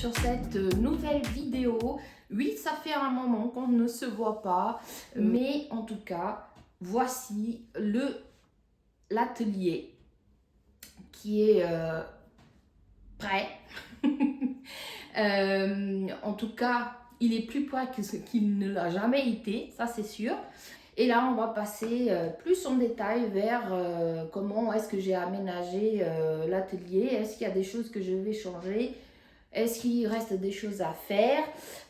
sur cette nouvelle vidéo. Oui, ça fait un moment qu'on ne se voit pas, mais en tout cas, voici l'atelier qui est prêt. En tout cas, il est plus prêt que ce qu'il ne l'a jamais été, ça c'est sûr. Et là, on va passer plus en détail vers comment est-ce que j'ai aménagé l'atelier. Est-ce qu'il y a des choses que je vais changer? Est-ce qu'il reste des choses à faire?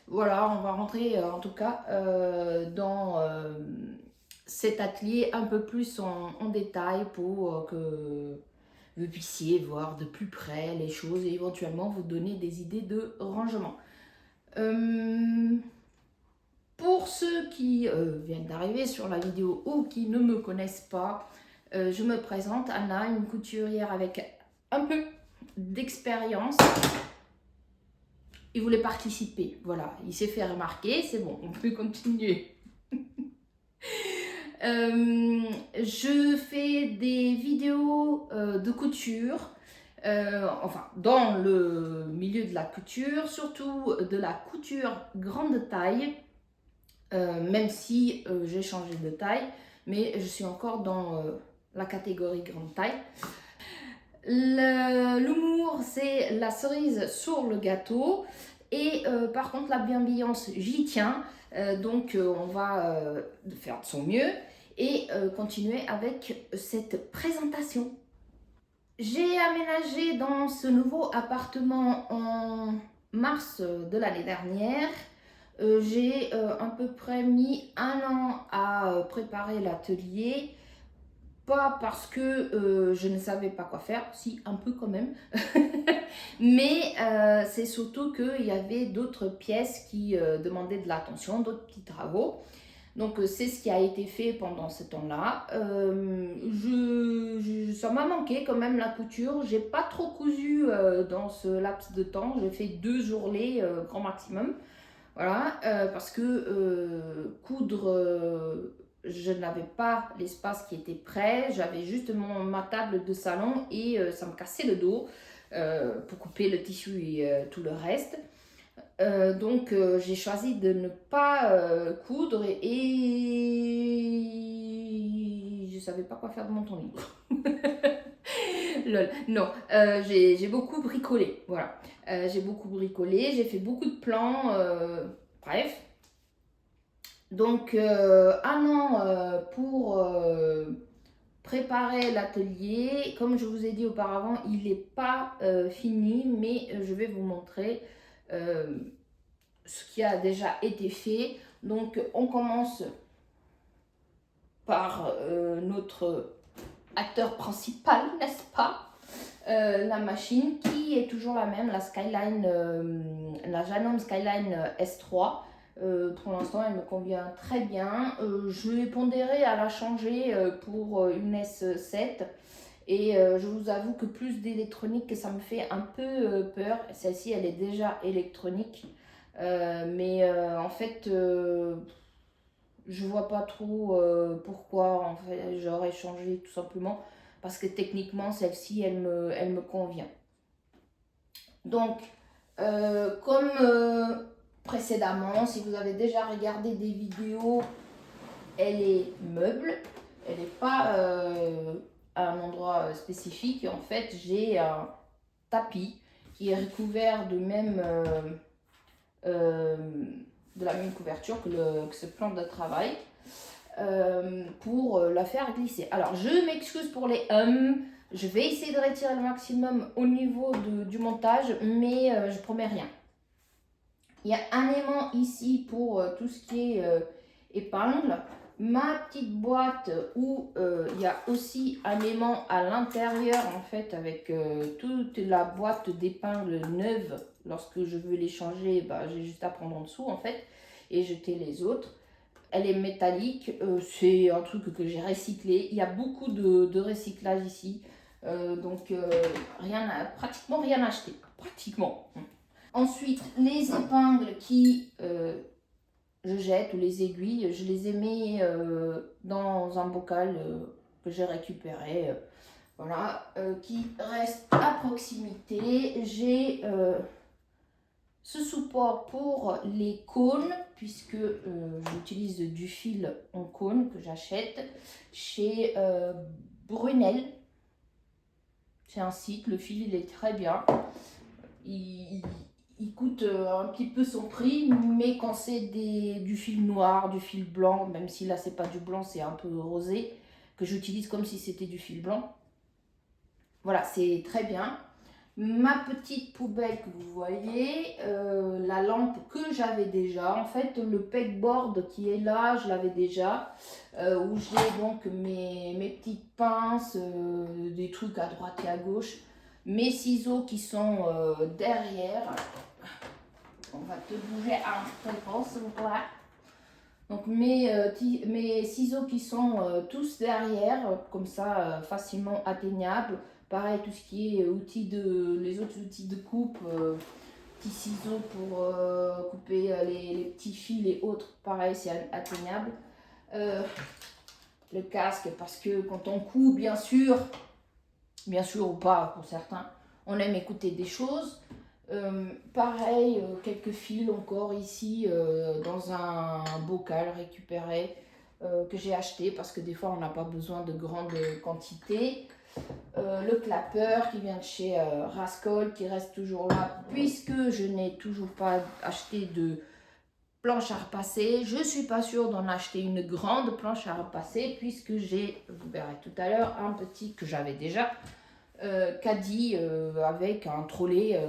Voilà, on va rentrer en tout cas dans cet atelier un peu plus en détail pour que vous puissiez voir de plus près les choses et éventuellement vous donner des idées de rangement. Pour ceux qui viennent d'arriver sur la vidéo ou qui ne me connaissent pas, je me présente, Anna, une couturière avec un peu d'expérience. Il voulait participer, voilà, il s'est fait remarquer, c'est bon, on peut continuer. Je fais des vidéos de couture, enfin dans le milieu de la couture, surtout de la couture grande taille, même si j'ai changé de taille, mais je suis encore dans la catégorie grande taille. L'humour, c'est la cerise sur le gâteau. Et par contre, la bienveillance, j'y tiens. Donc, on va faire de son mieux et continuer avec cette présentation. J'ai aménagé dans ce nouveau appartement en mars de l'année dernière. J'ai à peu près mis un an à préparer l'atelier. Pas parce que je ne savais pas quoi faire, si un peu quand même, mais c'est surtout qu'il y avait d'autres pièces qui demandaient de l'attention, d'autres petits travaux. Donc c'est ce qui a été fait pendant ce temps-là. Ça m'a manqué quand même la couture, j'ai pas trop cousu dans ce laps de temps, j'ai fait 2 ourlets grand maximum. Voilà, parce que coudre, je n'avais pas l'espace qui était prêt. J'avais juste ma table de salon et ça me cassait le dos pour couper le tissu et tout le reste. Donc j'ai choisi de ne pas coudre et je savais pas quoi faire de mon temps libre. Lol. Non, j'ai beaucoup bricolé, voilà. J'ai beaucoup bricolé, j'ai fait beaucoup de plans, bref. Donc, un an pour préparer l'atelier. Comme je vous ai dit auparavant, il n'est pas fini, mais je vais vous montrer ce qui a déjà été fait. Donc, on commence par notre acteur principal, n'est-ce pas? La machine qui est toujours la même, la Skyline, la Janome Skyline S3. Pour l'instant, elle me convient très bien. Je vais pondérer à la changer pour une S7. Et je vous avoue que plus d'électronique, ça me fait un peu peur. Celle-ci, elle est déjà électronique. Mais en fait, je vois pas trop pourquoi en fait, j'aurais changé tout simplement. Parce que techniquement, celle-ci, elle me convient. Donc, comme précédemment, si vous avez déjà regardé des vidéos, elle est meuble. Elle n'est pas à un endroit spécifique. En fait, j'ai un tapis qui est recouvert de la même couverture que ce plan de travail. Pour la faire glisser. Alors, je m'excuse pour les je vais essayer de retirer le maximum au niveau du montage, mais je promets rien. Il y a un aimant ici pour tout ce qui est épingle. Ma petite boîte où il y a aussi un aimant à l'intérieur, en fait, avec toute la boîte d'épingles neuves. Lorsque je veux les changer, bah, j'ai juste à prendre en dessous, en fait, et jeter les autres. Elle est métallique, c'est un truc que j'ai recyclé. Il y a beaucoup de recyclage ici, donc pratiquement rien acheté, pratiquement. Ensuite, les épingles qui je jette ou les aiguilles, je les ai mis dans un bocal que j'ai récupéré, voilà, qui reste à proximité. J'ai ce support pour les cônes, puisque j'utilise du fil en cône que j'achète chez Brunel. C'est un site, le fil il est très bien. Il coûte un petit peu son prix, mais quand c'est du fil noir, du fil blanc, même si là c'est pas du blanc, c'est un peu rosé, que j'utilise comme si c'était du fil blanc. Voilà, c'est très bien. Ma petite poubelle que vous voyez, la lampe que j'avais déjà, en fait le pegboard qui est là, je l'avais déjà, où j'ai donc mes petites pinces, des trucs à droite et à gauche, mes ciseaux qui sont derrière. On va te bouger un peu, s'il vous plaît. Donc mes ciseaux qui sont tous derrière, comme ça, facilement atteignables. Pareil, tout ce qui est les autres outils de coupe, petits ciseaux pour couper les petits fils et autres, pareil, c'est atteignable. Le casque, parce que quand on coupe, bien sûr ou pas pour certains, on aime écouter des choses. Pareil, quelques fils encore ici dans un bocal récupéré que j'ai acheté parce que des fois on n'a pas besoin de grandes quantités. Le clapper qui vient de chez Rascol qui reste toujours là puisque je n'ai toujours pas acheté de planche à repasser. Je ne suis pas sûre d'en acheter une grande planche à repasser puisque j'ai, vous verrez tout à l'heure, un petit que j'avais déjà caddie avec un trolley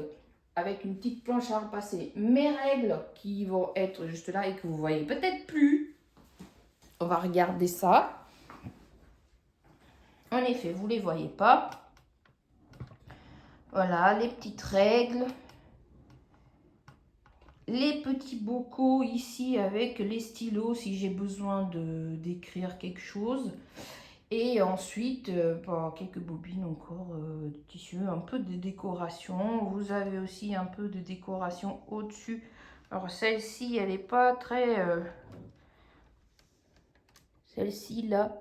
avec une petite planche à repasser. Mes règles qui vont être juste là et que vous voyez peut-être plus. On va regarder ça. En effet, vous ne les voyez pas. Voilà, les petites règles. Les petits bocaux ici avec les stylos si j'ai besoin d'écrire quelque chose. Et ensuite, quelques bobines encore de tissu, un peu de décoration. Vous avez aussi un peu de décoration au-dessus. Alors celle-ci, elle n'est pas très... celle-ci, là,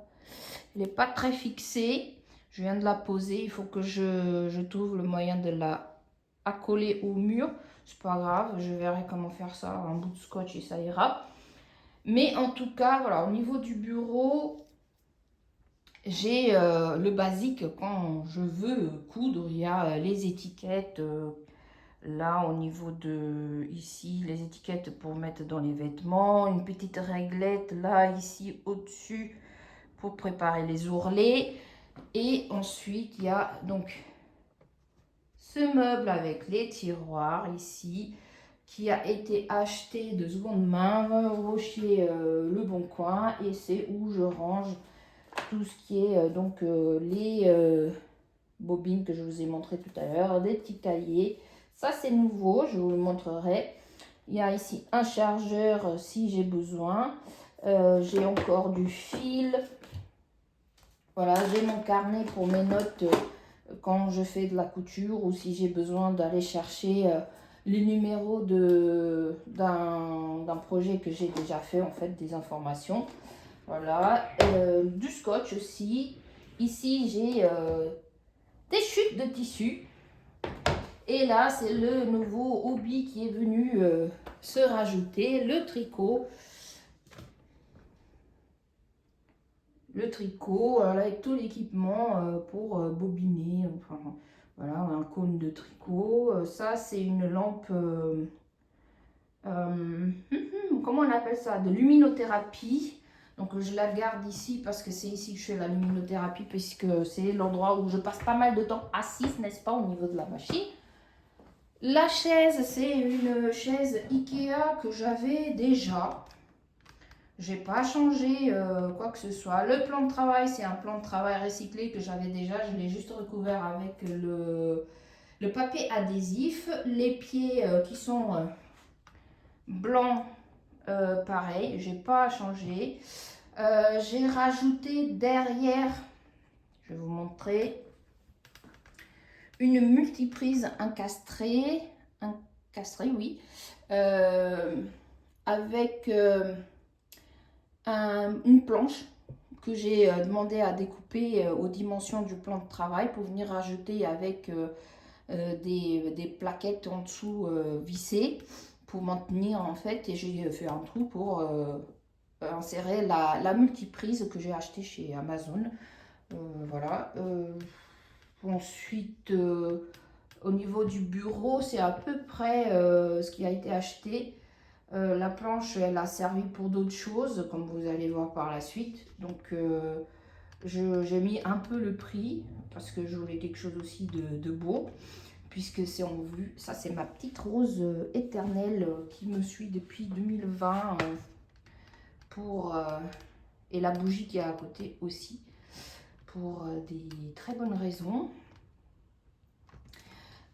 elle n'est pas très fixée. Je viens de la poser. Il faut que je trouve le moyen de la accoler au mur. C'est pas grave, je verrai comment faire ça. Un bout de scotch et ça ira. Mais en tout cas, voilà, au niveau du bureau... J'ai le basique quand je veux coudre, il y a les étiquettes là au niveau de ici, les étiquettes pour mettre dans les vêtements, une petite réglette là ici au-dessus pour préparer les ourlets. Et ensuite il y a donc ce meuble avec les tiroirs ici qui a été acheté de seconde main, 20 € chez Le Bon Coin, et c'est où je range tout ce qui est les bobines que je vous ai montré tout à l'heure, des petits cahiers. Ça c'est nouveau, je vous le montrerai. Il y a ici un chargeur si j'ai besoin. J'ai encore du fil. Voilà, j'ai mon carnet pour mes notes quand je fais de la couture ou si j'ai besoin d'aller chercher les numéros d'un projet que j'ai déjà fait, en fait, des informations. Voilà, du scotch aussi. Ici, j'ai des chutes de tissu. Et là, c'est le nouveau hobby qui est venu se rajouter, le tricot. Le tricot, avec tout l'équipement pour bobiner. Enfin, voilà, un cône de tricot. Ça, c'est une lampe... comment on appelle ça? De luminothérapie. Donc je la garde ici parce que c'est ici que je fais la luminothérapie, puisque c'est l'endroit où je passe pas mal de temps assise, n'est-ce pas, au niveau de la machine. La chaise, c'est une chaise Ikea que j'avais déjà. J'ai pas changé quoi que ce soit. Le plan de travail, c'est un plan de travail recyclé que j'avais déjà. Je l'ai juste recouvert avec le papier adhésif. Les pieds qui sont blancs, pareil, j'ai pas changé. J'ai rajouté derrière, je vais vous montrer, une multiprise encastrée, oui, avec une planche que j'ai demandé à découper aux dimensions du plan de travail pour venir rajouter avec des plaquettes en dessous vissées pour maintenir en fait, et j'ai fait un trou pour insérer la multiprise que j'ai acheté chez Amazon. Voilà. Ensuite, au niveau du bureau, c'est à peu près ce qui a été acheté. La planche, elle a servi pour d'autres choses, comme vous allez voir par la suite. Donc, j'ai mis un peu le prix, parce que je voulais quelque chose aussi de beau, puisque c'est en vue. Ça, c'est ma petite rose éternelle qui me suit depuis 2020. Et la bougie qui est à côté aussi, pour des très bonnes raisons.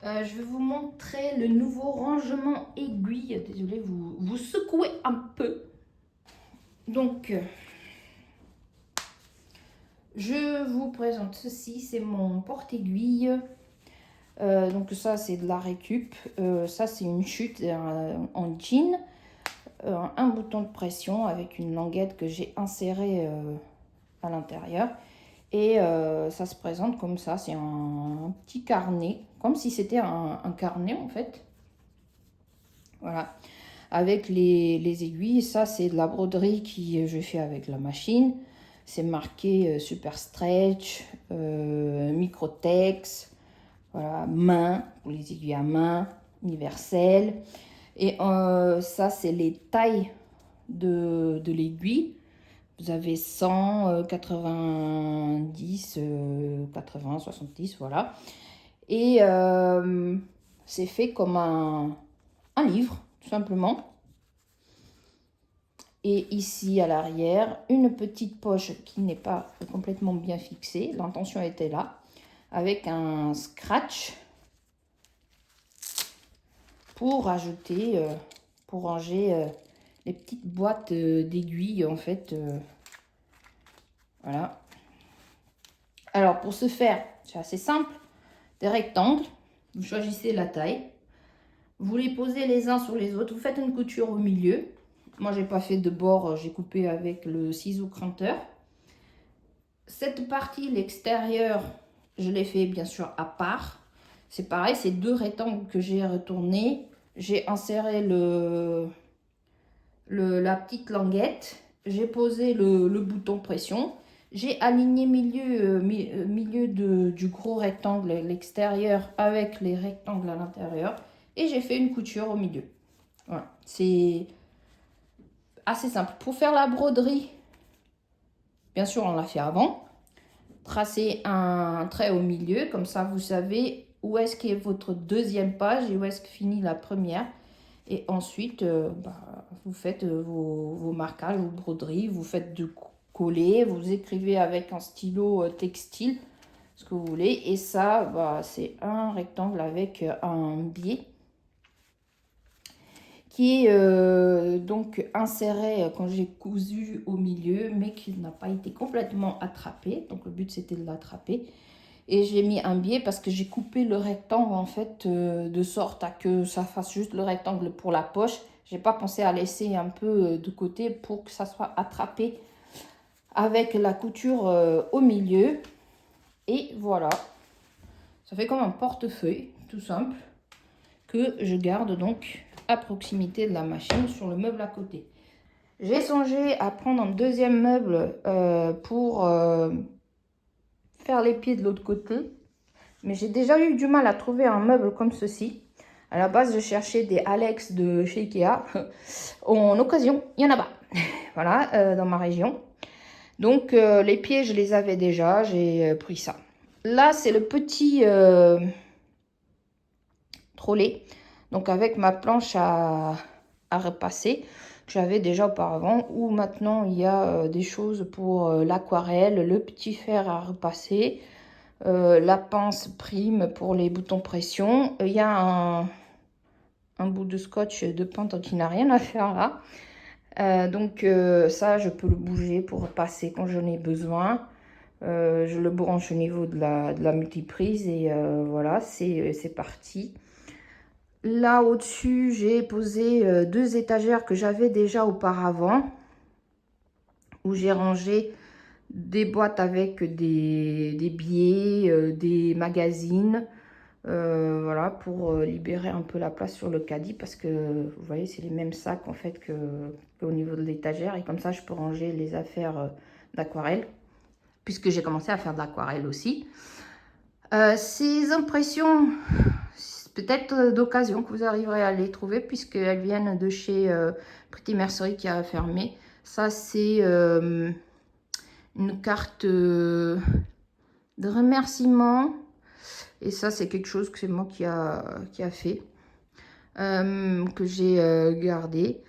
Je vais vous montrer le nouveau rangement aiguille. Désolée, vous secouez un peu. Donc, je vous présente ceci, c'est mon porte-aiguille. Donc ça, c'est de la récup. Ça, c'est une chute en jean. Un bouton de pression avec une languette que j'ai insérée à l'intérieur. Et ça se présente comme ça, c'est un petit carnet, comme si c'était un carnet en fait. Voilà, avec les aiguilles. Ça, c'est de la broderie que je fais avec la machine. C'est marqué Super Stretch, Microtex, voilà, main, pour les aiguilles à main, universelles. Et ça, c'est les tailles de l'aiguille. Vous avez 100, 90, 80, 70, voilà. Et c'est fait comme un livre, tout simplement. Et ici, à l'arrière, une petite poche qui n'est pas complètement bien fixée. L'intention était là, avec un scratch pour ajouter, pour ranger les petites boîtes d'aiguilles, en fait. Voilà. Alors, pour ce faire, c'est assez simple. Des rectangles, vous choisissez la taille. Vous les posez les uns sur les autres. Vous faites une couture au milieu. Moi, j'ai pas fait de bord, j'ai coupé avec le ciseau cranteur. Cette partie, l'extérieur, je l'ai fait bien sûr à part. C'est pareil, c'est deux rectangles que j'ai retournés. J'ai inséré la petite languette. J'ai posé le bouton pression. J'ai aligné milieu du gros rectangle, l'extérieur, avec les rectangles à l'intérieur. Et j'ai fait une couture au milieu. Voilà, c'est assez simple. Pour faire la broderie, bien sûr, on l'a fait avant. Tracez un trait au milieu, comme ça vous savez où est-ce qu'est votre deuxième page et où est-ce que finit la première. Et ensuite, vous faites vos marquages, vos broderies, vous faites de coller, vous écrivez avec un stylo textile, ce que vous voulez. Et ça, c'est un rectangle avec un biais qui est donc inséré quand j'ai cousu au milieu, mais qui n'a pas été complètement attrapé. Donc le but, c'était de l'attraper. Et j'ai mis un biais parce que j'ai coupé le rectangle en fait de sorte à que ça fasse juste le rectangle pour la poche. J'ai pas pensé à laisser un peu de côté pour que ça soit attrapé avec la couture au milieu. Et voilà, ça fait comme un portefeuille tout simple que je garde donc à proximité de la machine sur le meuble à côté. J'ai songé à prendre un deuxième meuble pour faire les pieds de l'autre côté. Mais j'ai déjà eu du mal à trouver un meuble comme ceci. À la base, je cherchais des Alex de chez Ikea. En occasion, il n'y en a pas. Voilà, dans ma région. Donc, les pieds, je les avais déjà. J'ai pris ça. Là, c'est le petit trolley. Donc, avec ma planche à repasser que j'avais déjà auparavant. Où maintenant, il y a des choses pour l'aquarelle, le petit fer à repasser. La pince prime pour les boutons pression. Il y a un bout de scotch de peintre qui n'a rien à faire là. Donc ça, je peux le bouger pour passer quand j'en ai besoin. Je le branche au niveau de la multiprise et voilà, c'est parti. Là au-dessus, j'ai posé deux étagères que j'avais déjà auparavant, où j'ai rangé des boîtes avec des billets, des magazines, Voilà, pour libérer un peu la place sur le caddie, parce que vous voyez, c'est les mêmes sacs en fait qu'au niveau de l'étagère, et comme ça je peux ranger les affaires d'aquarelle, puisque j'ai commencé à faire de l'aquarelle aussi. Ces impressions, peut-être d'occasion que vous arriverez à les trouver, puisqu'elles viennent de chez Pretty Mercerie qui a fermé. Ça, c'est une carte de remerciement. Et ça, c'est quelque chose que c'est moi qui a fait, que j'ai gardé.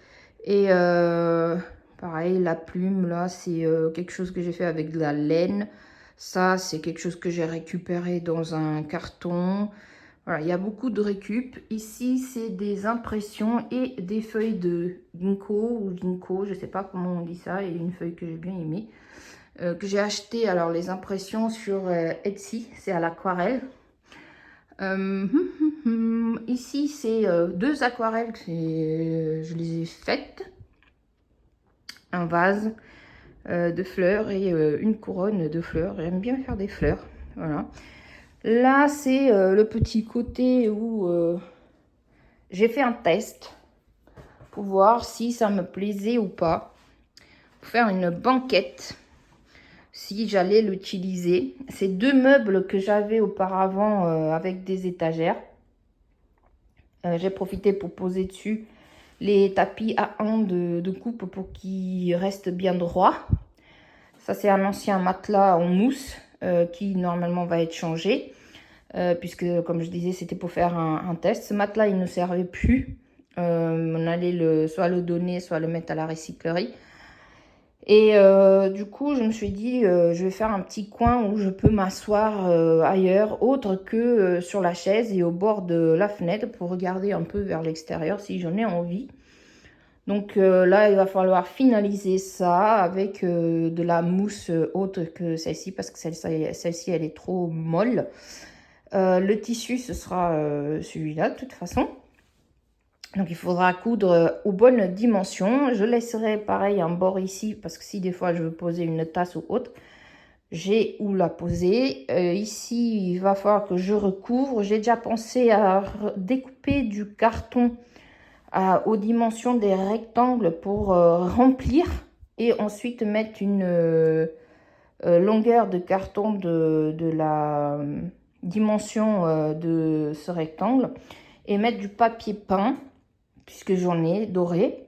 Et pareil, la plume, là, c'est quelque chose que j'ai fait avec de la laine. Ça, c'est quelque chose que j'ai récupéré dans un carton. Voilà, il y a beaucoup de récup. Ici, c'est des impressions et des feuilles de ginkgo ou ginkgo, je ne sais pas comment on dit ça, et une feuille que j'ai bien aimée, que j'ai acheté. Alors, les impressions sur Etsy, c'est à l'aquarelle. Ici, c'est 2 aquarelles que je les ai faites. Un vase de fleurs et une couronne de fleurs. J'aime bien faire des fleurs. Voilà. Là, c'est le petit côté où j'ai fait un test pour voir si ça me plaisait ou pas. Pour faire une banquette, si j'allais l'utiliser. C'est 2 meubles que j'avais auparavant avec des étagères. J'ai profité pour poser dessus les tapis A1 de coupe pour qu'ils restent bien droits. Ça, c'est un ancien matelas en mousse qui normalement va être changé. Puisque, comme je disais, c'était pour faire un test. Ce matelas, il ne servait plus. On allait soit le donner, soit le mettre à la recyclerie. Et du coup, je me suis dit, je vais faire un petit coin où je peux m'asseoir ailleurs, autre que sur la chaise et au bord de la fenêtre pour regarder un peu vers l'extérieur si j'en ai envie. Donc là, il va falloir finaliser ça avec de la mousse autre que celle-ci, parce que celle-ci, elle est trop molle. Le tissu, ce sera celui-là de toute façon. Donc il faudra coudre aux bonnes dimensions. Je laisserai pareil un bord ici, parce que si des fois je veux poser une tasse ou autre, j'ai où la poser. Ici, il va falloir que je recouvre. J'ai déjà pensé à découper du carton aux dimensions des rectangles pour remplir, et ensuite mettre une longueur de carton de la dimension de ce rectangle, et mettre du papier peint, puisque j'en ai doré.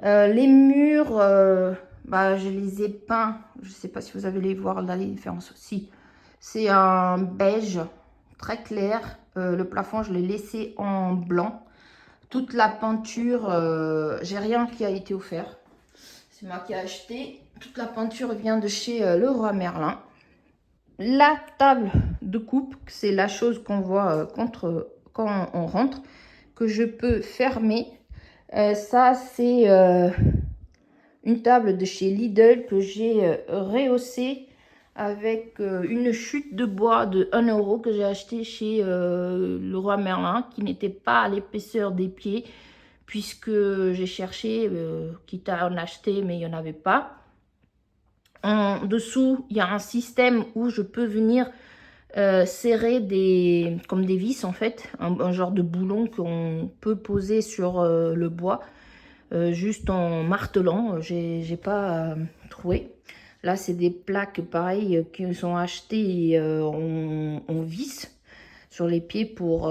Les murs, je les ai peints. Je ne sais pas si vous allez les voir là, les différences aussi. C'est un beige très clair. Le plafond, je l'ai laissé en blanc. Toute la peinture, j'ai rien qui a été offert. C'est moi qui ai acheté. Toute la peinture vient de chez Leroy Merlin. La table de coupe, c'est la chose qu'on voit quand on rentre, que je peux fermer. Ça, c'est une table de chez Lidl que j'ai rehaussée avec une chute de bois de 1 € que j'ai acheté chez Leroy Merlin, qui n'était pas à l'épaisseur des pieds, puisque j'ai cherché, quitte à en acheter, mais il n'y en avait pas. En dessous, il y a un système où je peux venir serrer comme des vis en fait, un genre de boulon qu'on peut poser sur le bois, juste en martelant. J'ai pas trouvé. Là, c'est des plaques pareilles qui sont achetées en vis sur les pieds pour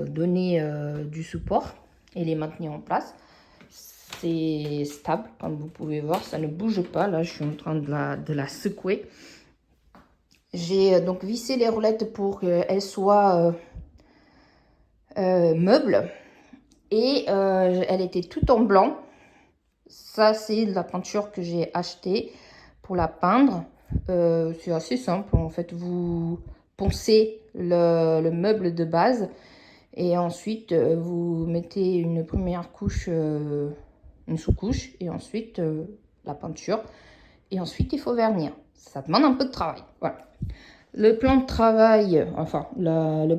donner du support et les maintenir en place. C'est stable, comme vous pouvez voir, ça ne bouge pas. Là, je suis en train de la secouer. J'ai donc vissé les roulettes pour qu'elles soient meubles. Et elle était toute en blanc. Ça, c'est de la peinture que j'ai achetée pour la peindre. C'est assez simple. En fait, vous poncez le meuble de base. Et ensuite, vous mettez une première couche, une sous-couche. Et ensuite, la peinture. Et ensuite, il faut vernir. Ça demande un peu de travail. Voilà. Le plan de travail, enfin, le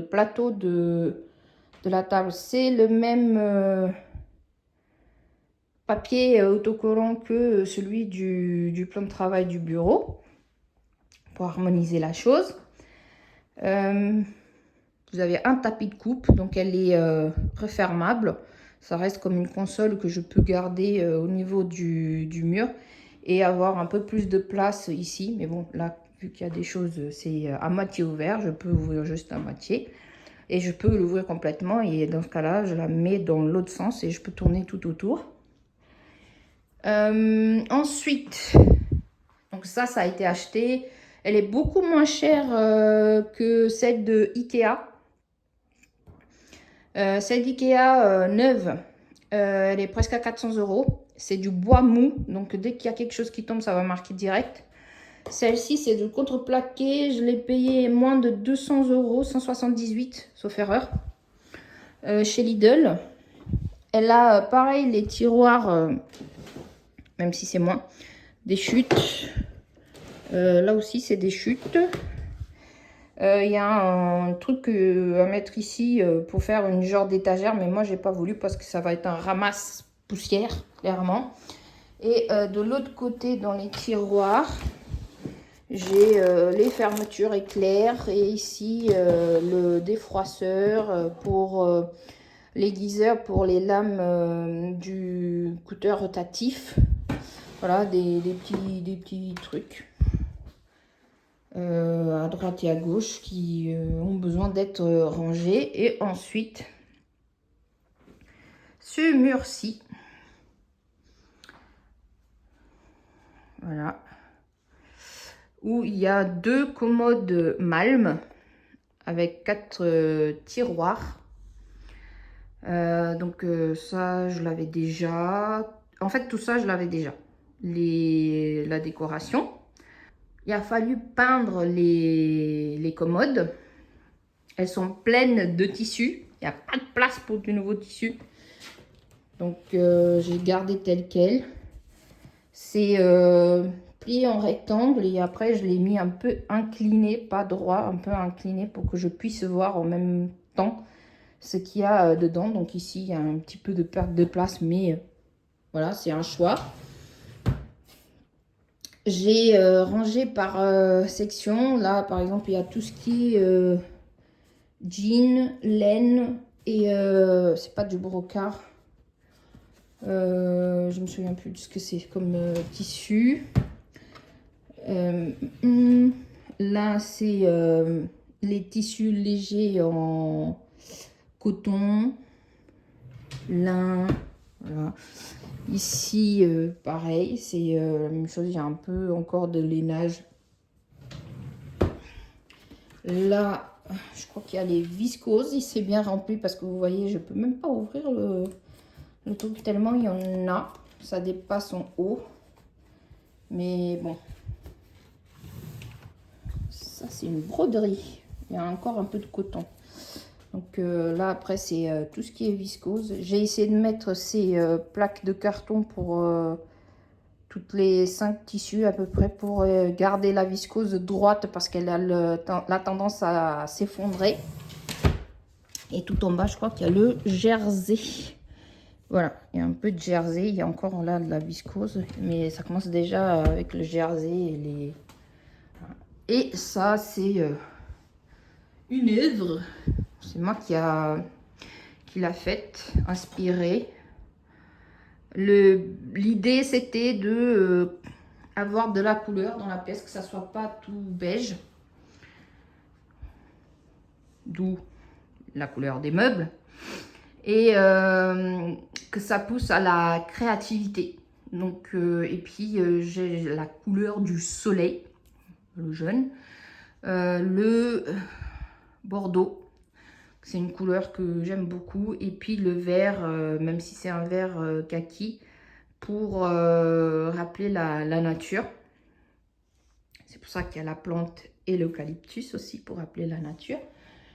plateau de la table, c'est le même papier autocollant que celui du plan de travail du bureau. pour harmoniser la chose. Vous avez un tapis de coupe, donc elle est refermable. Ça reste comme une console que je peux garder au niveau du mur et avoir un peu plus de place ici. Mais bon, là, vu qu'il y a des choses, c'est à moitié ouvert. Je peux ouvrir juste à moitié et je peux l'ouvrir complètement. Et dans ce cas-là, je la mets dans l'autre sens et je peux tourner tout autour. Ensuite, donc ça a été acheté. Elle est beaucoup moins chère que celle de Ikea. Celle d'Ikea neuve, elle est presque à 400 €. C'est du bois mou, donc dès qu'il y a quelque chose qui tombe, ça va marquer direct. Celle-ci, c'est de contreplaqué. Je l'ai payé moins de 200 €, 178, sauf erreur, chez Lidl. Elle a, pareil, les tiroirs, même si c'est moins, des chutes. Là aussi, c'est des chutes. Il y a un truc à mettre ici pour faire une genre d'étagère, mais moi j'ai pas voulu parce que ça va être un ramasse poussière, clairement. Et de l'autre côté, dans les tiroirs, j'ai les fermetures éclairs et ici le défroisseur pour l'aiguiseur pour les lames du couteur rotatif. Voilà, des petits trucs. À droite et à gauche qui ont besoin d'être rangés. Et ensuite, ce mur-ci, voilà, où il y a 2 commodes Malm avec 4 tiroirs. Donc ça, je l'avais déjà. En fait, tout ça, je l'avais déjà. La décoration. Il a fallu peindre les commodes. Elles sont pleines de tissu. Il n'y a pas de place pour du nouveau tissu. Donc, j'ai gardé tel quel. C'est plié en rectangle. Et après, je l'ai mis un peu incliné, pas droit, un peu incliné pour que je puisse voir en même temps ce qu'il y a dedans. Donc ici, il y a un petit peu de perte de place. Mais voilà, c'est un choix. J'ai rangé par section. Là, par exemple, il y a tout ce qui est jean, laine et c'est pas du brocart. Je me souviens plus de ce que c'est comme tissu. Là, c'est les tissus légers en coton, lin. Voilà. Ici, pareil, c'est la même chose, il y a un peu encore de lainage. Là, je crois qu'il y a les viscoses, il s'est bien rempli parce que vous voyez, je peux même pas ouvrir le truc tellement il y en a. Ça dépasse en haut. Mais bon, ça c'est une broderie. Il y a encore un peu de coton. Donc là, après, c'est tout ce qui est viscose. J'ai essayé de mettre ces plaques de carton pour toutes les 5 tissus à peu près pour garder la viscose droite parce qu'elle a la tendance à s'effondrer. Et tout en bas, je crois qu'il y a le jersey. Voilà, il y a un peu de jersey. Il y a encore là de la viscose. Mais ça commence déjà avec le jersey et les... Et ça, c'est une œuvre. C'est moi qui l'a faite, inspirée. L'idée, c'était de avoir de la couleur dans la pièce, que ça soit pas tout beige. D'où la couleur des meubles. Et que ça pousse à la créativité. Donc, et puis, j'ai la couleur du soleil, le jaune. Le bordeaux. C'est une couleur que j'aime beaucoup. Et puis le vert, même si c'est un vert kaki, pour rappeler la nature. C'est pour ça qu'il y a la plante et l'eucalyptus aussi, pour rappeler la nature.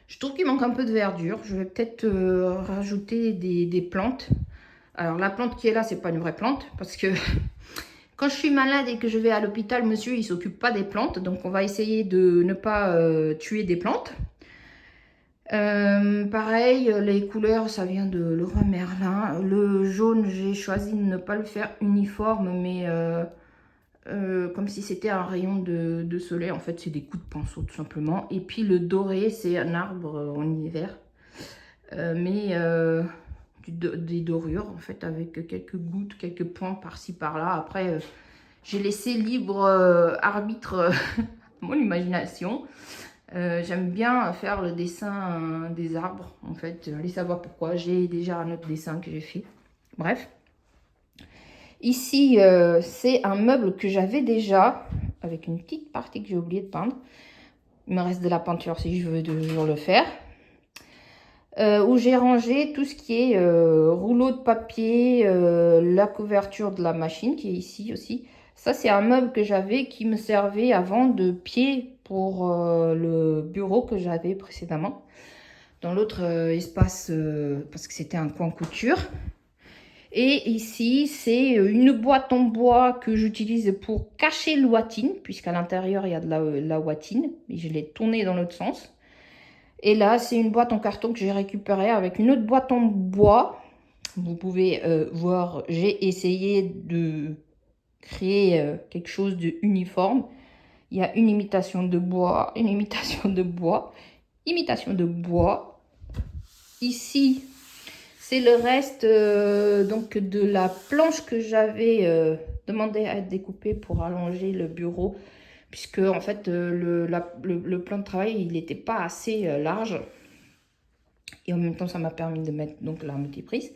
Je trouve qu'il manque un peu de verdure. Je vais peut-être rajouter des plantes. Alors la plante qui est là, c'est pas une vraie plante. Parce que quand je suis malade et que je vais à l'hôpital, monsieur, il s'occupe pas des plantes. Donc on va essayer de ne pas tuer des plantes. Pareil, les couleurs, ça vient de Leroy Merlin. Le jaune, j'ai choisi de ne pas le faire uniforme, mais comme si c'était un rayon de soleil. En fait, c'est des coups de pinceau tout simplement. Et puis le doré, c'est un arbre en hiver. Des dorures en fait, avec quelques gouttes, quelques points par-ci par-là. Après, j'ai laissé libre arbitre mon imagination. J'aime bien faire le dessin des arbres, en fait. Allez savoir pourquoi. J'ai déjà un autre dessin que j'ai fait. Bref. Ici, c'est un meuble que j'avais déjà, avec une petite partie que j'ai oublié de peindre. Il me reste de la peinture si je veux toujours le faire. Où j'ai rangé tout ce qui est rouleau de papier, la couverture de la machine qui est ici aussi. Ça, c'est un meuble que j'avais qui me servait avant de pied pour le bureau que j'avais précédemment. Dans l'autre espace, parce que c'était un coin couture. Et ici, c'est une boîte en bois que j'utilise pour cacher l'ouatine, puisqu'à l'intérieur, il y a de la ouatine. Et je l'ai tournée dans l'autre sens. Et là, c'est une boîte en carton que j'ai récupérée avec une autre boîte en bois. Vous pouvez voir, j'ai essayé de créer quelque chose d'uniforme. Il y a une imitation de bois, une imitation de bois, imitation de bois. Ici, c'est le reste donc de la planche que j'avais demandé à être découpée pour allonger le bureau. Puisque en fait, le plan de travail, il n'était pas assez large. Et en même temps, ça m'a permis de mettre donc la multiprise.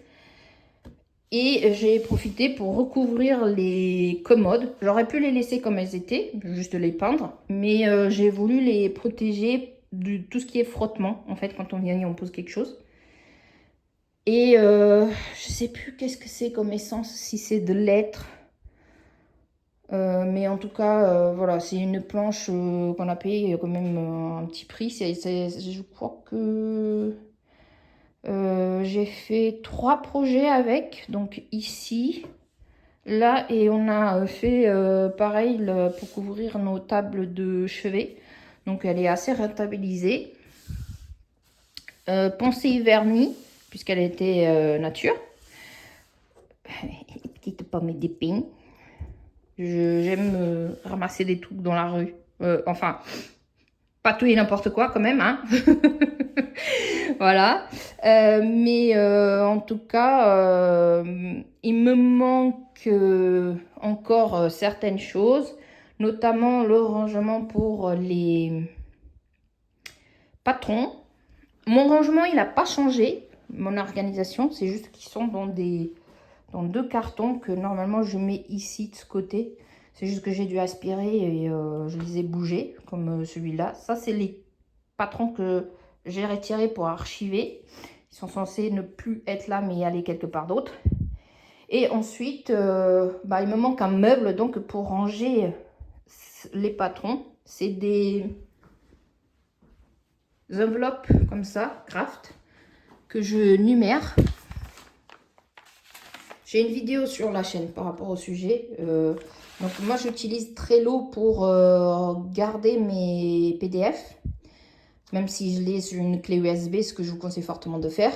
Et j'ai profité pour recouvrir les commodes. J'aurais pu les laisser comme elles étaient, juste les peindre. Mais j'ai voulu les protéger de tout ce qui est frottement. En fait, quand on vient et on pose quelque chose. Et je sais plus qu'est-ce que c'est comme essence, si c'est de l'être. Mais en tout cas, voilà, c'est une planche qu'on a payé quand même un petit prix. Je crois que j'ai fait 3 projets avec. Donc ici, là, et on a fait pareil pour couvrir nos tables de chevet. Donc elle est assez rentabilisée. Pensée vernis, puisqu'elle était nature. Petite pomme d'épine. J'aime ramasser des trucs dans la rue. Enfin, pas tout et n'importe quoi quand même, hein. Voilà. En tout cas, il me manque encore certaines choses, notamment le rangement pour les patrons. Mon rangement, il n'a pas changé, mon organisation. C'est juste qu'ils sont dans 2 cartons que normalement je mets ici de ce côté. C'est juste que j'ai dû aspirer et je les ai bougés comme celui-là. Ça, c'est les patrons que j'ai retirés pour archiver. Ils sont censés ne plus être là mais aller quelque part d'autre. Et ensuite, il me manque un meuble donc pour ranger les patrons. C'est des enveloppes comme ça, craft, que je numère. J'ai une vidéo sur la chaîne par rapport au sujet. Donc moi j'utilise Trello pour garder mes PDF. Même si je l'ai sur une clé USB, ce que je vous conseille fortement de faire.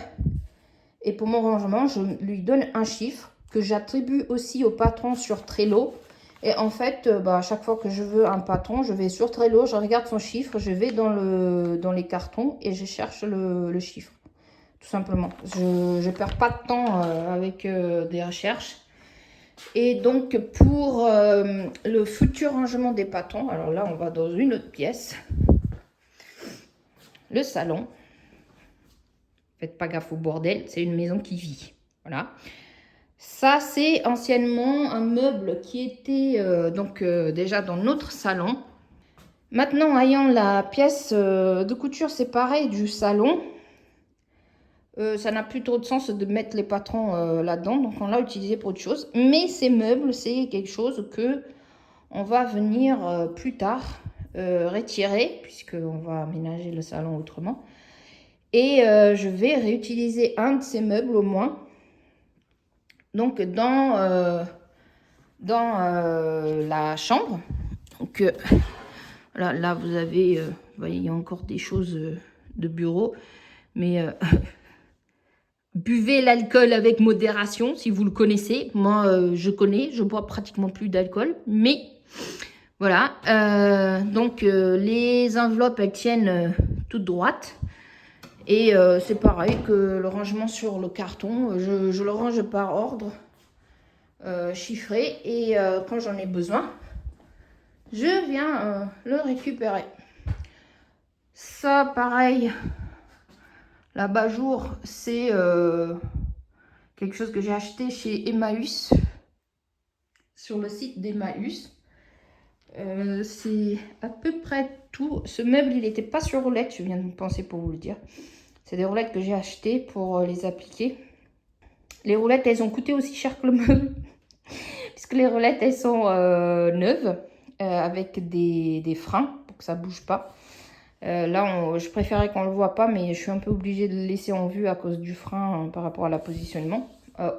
Et pour mon rangement, je lui donne un chiffre que j'attribue aussi au patron sur Trello. Et en fait, à chaque fois que je veux un patron, je vais sur Trello, je regarde son chiffre, je vais dans les cartons et je cherche le chiffre. Tout simplement. Je ne perds pas de temps avec des recherches. Et donc, pour le futur rangement des patrons, alors là, on va dans une autre pièce. Le salon. Faites pas gaffe au bordel, c'est une maison qui vit. Voilà. Ça, c'est anciennement un meuble qui était déjà dans notre salon. Maintenant, ayant la pièce de couture séparée du salon, ça n'a plus trop de sens de mettre les patrons là-dedans. Donc, on l'a utilisé pour autre chose. Mais ces meubles, c'est quelque chose que on va venir plus tard retirer, puisqu'on va aménager le salon autrement. Et je vais réutiliser un de ces meubles au moins. Donc, dans la chambre. Donc, là, vous avez, vous voyez, il y a encore des choses de bureau. Mais buvez l'alcool avec modération, si vous le connaissez. Moi, je connais, je bois pratiquement plus d'alcool. Mais Voilà, donc les enveloppes, elles tiennent toutes droites. Et c'est pareil que le rangement sur le carton, je le range par ordre chiffré. Et quand j'en ai besoin, je viens le récupérer. Ça, pareil, l'abat-jour, c'est quelque chose que j'ai acheté chez Emmaüs, sur le site d'Emmaüs. C'est à peu près tout. Ce meuble, il n'était pas sur roulette, je viens de penser pour vous le dire. C'est des roulettes que j'ai achetées pour les appliquer. Les roulettes, elles ont coûté aussi cher que le meuble. Puisque les roulettes, elles sont neuves, avec des freins pour que ça ne bouge pas. Là, je préférais qu'on ne le voit pas, mais je suis un peu obligée de le laisser en vue à cause du frein par rapport à la positionnement,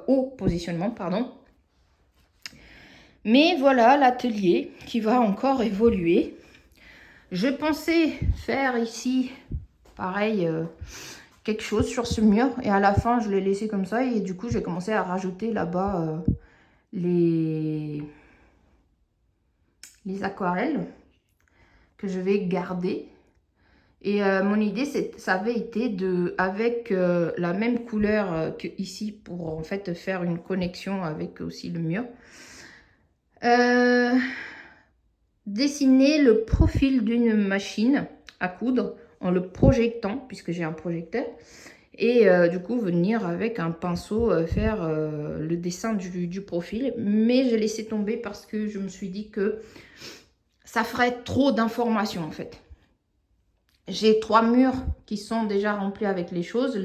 au positionnement, pardon. Mais voilà l'atelier qui va encore évoluer. Je pensais faire ici, pareil, quelque chose sur ce mur. Et à la fin, je l'ai laissé comme ça. Et du coup, j'ai commencé à rajouter là-bas les aquarelles que je vais garder. Et mon idée, ça avait été avec la même couleur que ici pour en fait faire une connexion avec aussi le mur. Dessiner le profil d'une machine à coudre en le projectant, puisque j'ai un projecteur. Et du coup, venir avec un pinceau faire le dessin du profil. Mais j'ai laissé tomber parce que je me suis dit que ça ferait trop d'informations en fait. J'ai 3 murs qui sont déjà remplis avec les choses.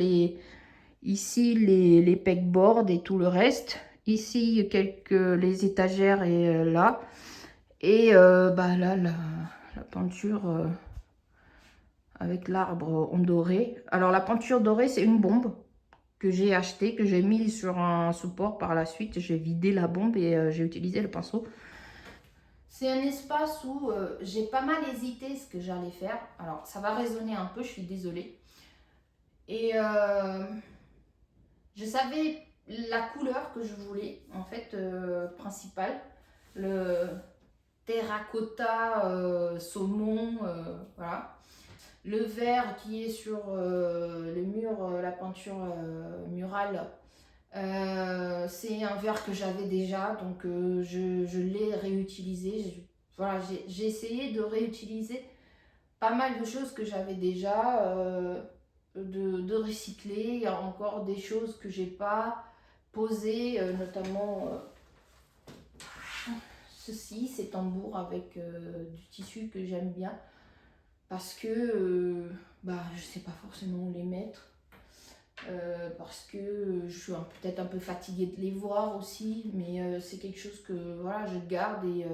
Ici, les pegboards et tout le reste. Ici, les étagères et là. Et bah là, la peinture avec l'arbre en doré. Alors, la peinture dorée, c'est une bombe que j'ai achetée, que j'ai mise sur un support par la suite. J'ai vidé la bombe et j'ai utilisé le pinceau. C'est un espace où j'ai pas mal hésité ce que j'allais faire. Alors, ça va résonner un peu, je suis désolée. Et je savais la couleur que je voulais, en fait, principale. Le terracotta, saumon, voilà. Le vert qui est sur le mur, la peinture murale, c'est un vert que j'avais déjà, donc je l'ai réutilisé. Voilà, j'ai essayé de réutiliser pas mal de choses que j'avais déjà, de recycler. Il y a encore des choses que j'ai pas posées, notamment ceci, ces tambours avec du tissu que j'aime bien. Parce que bah, je sais pas forcément où les mettre. Parce que je suis peut-être un peu fatiguée de les voir aussi, mais c'est quelque chose que voilà, je garde et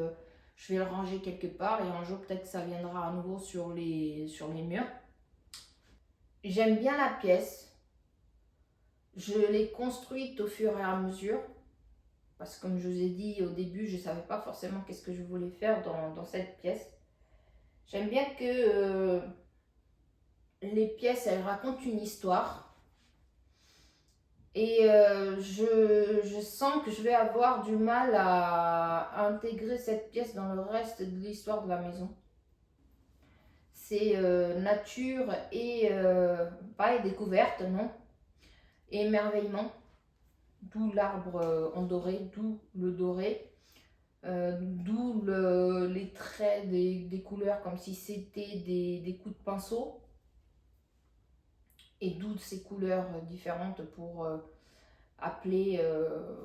je vais le ranger quelque part et un jour peut-être que ça viendra à nouveau sur les murs. J'aime bien la pièce, je l'ai construite au fur et à mesure parce que comme je vous ai dit au début, je ne savais pas forcément qu'est-ce que je voulais faire dans cette pièce. J'aime bien que les pièces, elles racontent une histoire. Et je sens que je vais avoir du mal à intégrer cette pièce dans le reste de l'histoire de la maison. C'est nature et pas découverte, non? Et émerveillement. D'où l'arbre en doré, d'où le doré. D'où les traits des couleurs comme si c'était des coups de pinceau. Et d'où ces couleurs différentes pour appeler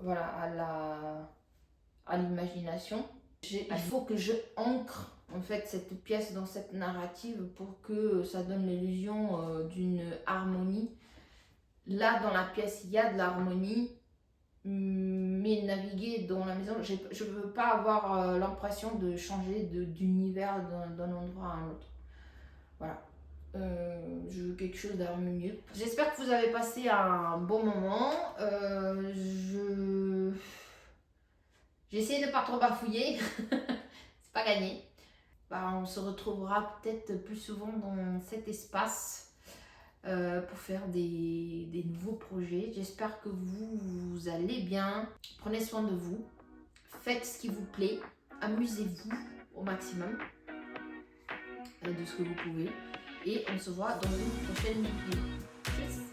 voilà, à l'imagination. Il faut que je ancre en fait cette pièce dans cette narrative pour que ça donne l'illusion d'une harmonie. Là dans la pièce il y a de l'harmonie, mais naviguer dans la maison, je ne veux pas avoir l'impression de changer d'univers d'un endroit à un autre. Voilà. Je veux quelque chose d'harmonieux. J'espère que vous avez passé un bon moment. J'ai essayé de ne pas trop bafouiller. C'est pas gagné. Bah, on se retrouvera peut-être plus souvent dans cet espace pour faire des nouveaux projets. J'espère que vous allez bien. Prenez soin de vous. Faites ce qui vous plaît. amusez-vous au maximum de ce que vous pouvez. Et on se voit dans une prochaine vidéo. Tschüss.